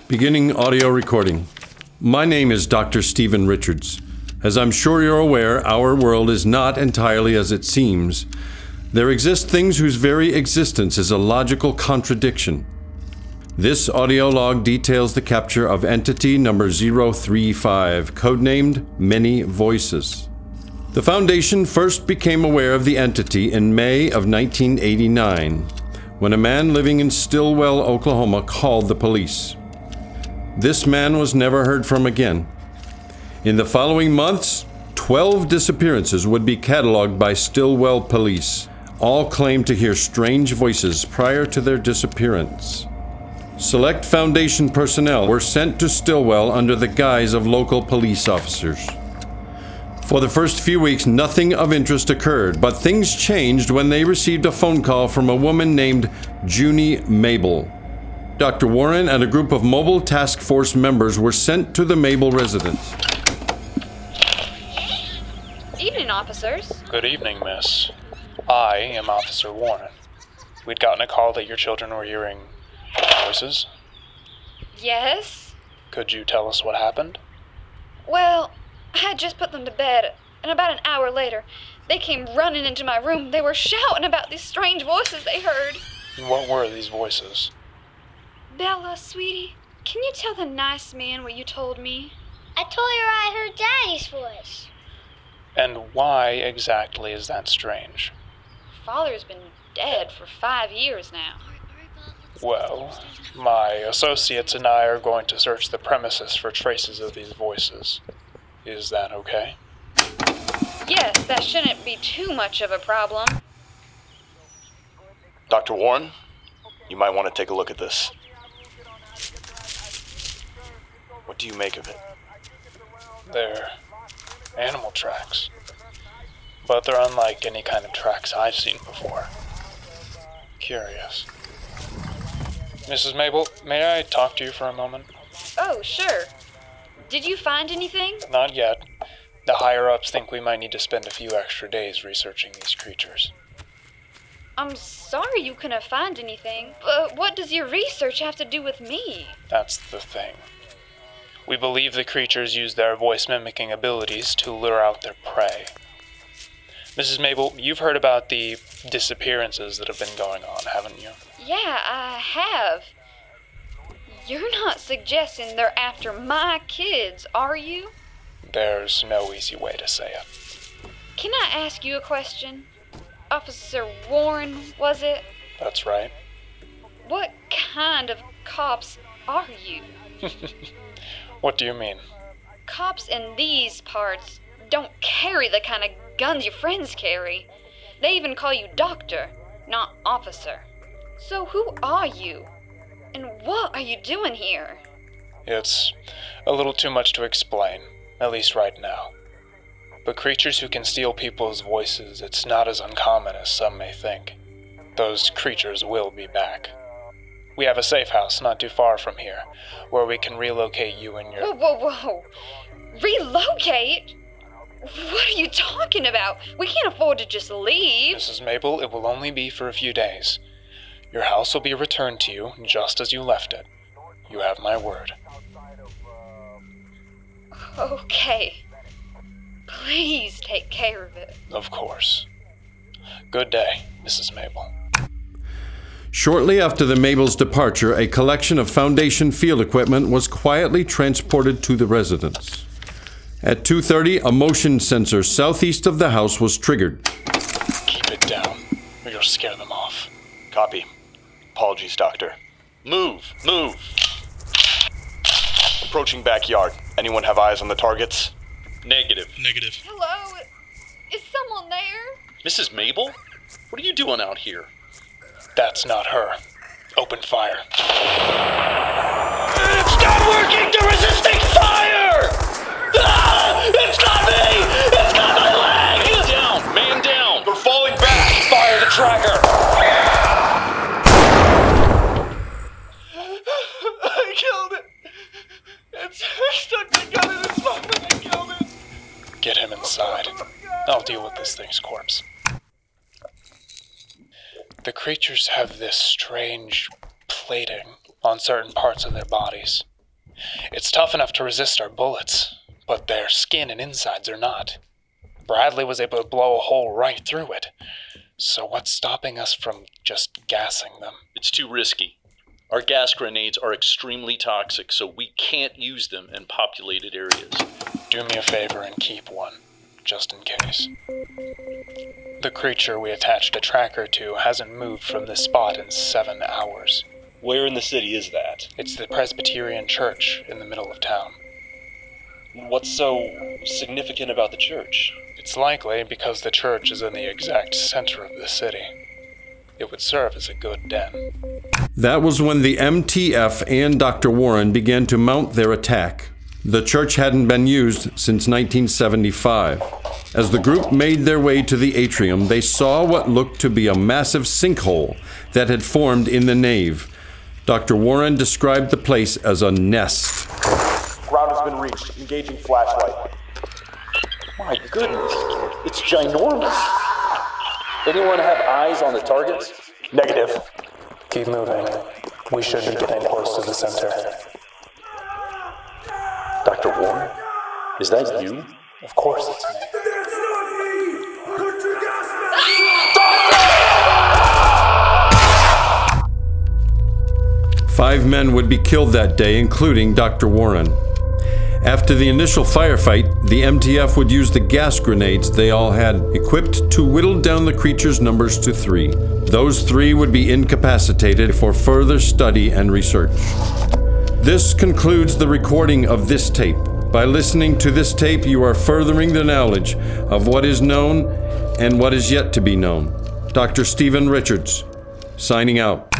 Beginning audio recording. My name is Dr. Stephen Richards. As I'm sure you're aware, our world is not entirely as it seems. There exist things whose very existence is a logical contradiction. This audio log details the capture of entity number 035, codenamed Many Voices. The Foundation first became aware of the entity in May of 1989, when a man living in Stillwell, Oklahoma, called the police. This man was never heard from again. In the following months, 12 disappearances would be cataloged by Stillwell police. All claimed to hear strange voices prior to their disappearance. Select Foundation personnel were sent to Stillwell under the guise of local police officers. For the first few weeks, nothing of interest occurred, but things changed when they received a phone call from a woman named Junie Mabel. Dr. Warren and a group of mobile task force members were sent to the Mabel residence. Evening, officers. Good evening, miss. I am Officer Warren. We'd gotten a call that your children were hearing voices. Yes? Could you tell us what happened? Well, I had just put them to bed, and about an hour later, they came running into my room. They were shouting about these strange voices they heard. What were these voices? Bella, sweetie, can you tell the nice man what you told me? I told her I heard Daddy's voice. And why exactly is that strange? Father's been dead for 5 years now. Well, my associates and I are going to search the premises for traces of these voices. Is that okay? Yes, that shouldn't be too much of a problem. Dr. Warren, you might want to take a look at this. What do you make of it? They're animal tracks. But they're unlike any kind of tracks I've seen before. Curious. Mrs. Mabel, may I talk to you for a moment? Oh, sure. Did you find anything? Not yet. The higher-ups think we might need to spend a few extra days researching these creatures. I'm sorry you couldn't find anything, but what does your research have to do with me? That's the thing. We believe the creatures use their voice-mimicking abilities to lure out their prey. Mrs. Mabel, you've heard about the disappearances that have been going on, haven't you? Yeah, I have. You're not suggesting they're after my kids, are you? There's no easy way to say it. Can I ask you a question? Officer Warren, was it? That's right. What kind of cops are you? What do you mean? Cops in these parts don't carry the kind of guns your friends carry. They even call you doctor, not officer. So who are you? And what are you doing here? It's a little too much to explain, at least right now. But creatures who can steal people's voices, it's not as uncommon as some may think. Those creatures will be back. We have a safe house not too far from here, where we can relocate you and your... Whoa. Relocate? What are you talking about? We can't afford to just leave. Mrs. Mabel, it will only be for a few days. Your house will be returned to you just as you left it. You have my word. Okay. Please take care of it. Of course. Good day, Mrs. Mabel. Shortly after the Mabel's departure, a collection of Foundation field equipment was quietly transported to the residence. At 2:30, a motion sensor southeast of the house was triggered. Keep it down, or you'll scare them off. Copy. Apologies, Doctor. Move! Approaching backyard. Anyone have eyes on the targets? Negative. Hello? Is someone there? Mrs. Mabel? What are you doing out here? That's not her. Open fire. It's not working! They're resisting fire! Ah! It's got me! It's got my leg! Man down! They're falling back! Fire the tracker! I killed it! It's stuck the gun in its mouth and I killed it! Get him inside. I'll deal with this thing's corpse. The creatures have this strange plating on certain parts of their bodies. It's tough enough to resist our bullets, but their skin and insides are not. Bradley was able to blow a hole right through it. So what's stopping us from just gassing them? It's too risky. Our gas grenades are extremely toxic, so we can't use them in populated areas. Do me a favor and keep one, just in case. The creature we attached a tracker to hasn't moved from this spot in 7 hours. Where in the city is that? It's the Presbyterian church in the middle of town. What's so significant about the church? It's likely because the church is in the exact center of the city. It would serve as a good den. That was when the MTF and Dr. Warren began to mount their attack. The church hadn't been used since 1975. As the group made their way to the atrium, they saw what looked to be a massive sinkhole that had formed in the nave. Dr. Warren described the place as a nest. Ground has been reached. Engaging flashlight. My goodness, it's ginormous. Anyone have eyes on the targets? Negative. Keep moving. We should be getting close to the center. Dr. Warren? Is that you? Of course it's me. 5 men would be killed that day, including Dr. Warren. After the initial firefight, the MTF would use the gas grenades they all had equipped to whittle down the creature's numbers to 3. Those 3 would be incapacitated for further study and research. This concludes the recording of this tape. By listening to this tape, you are furthering the knowledge of what is known and what is yet to be known. Dr. Stephen Richards, signing out.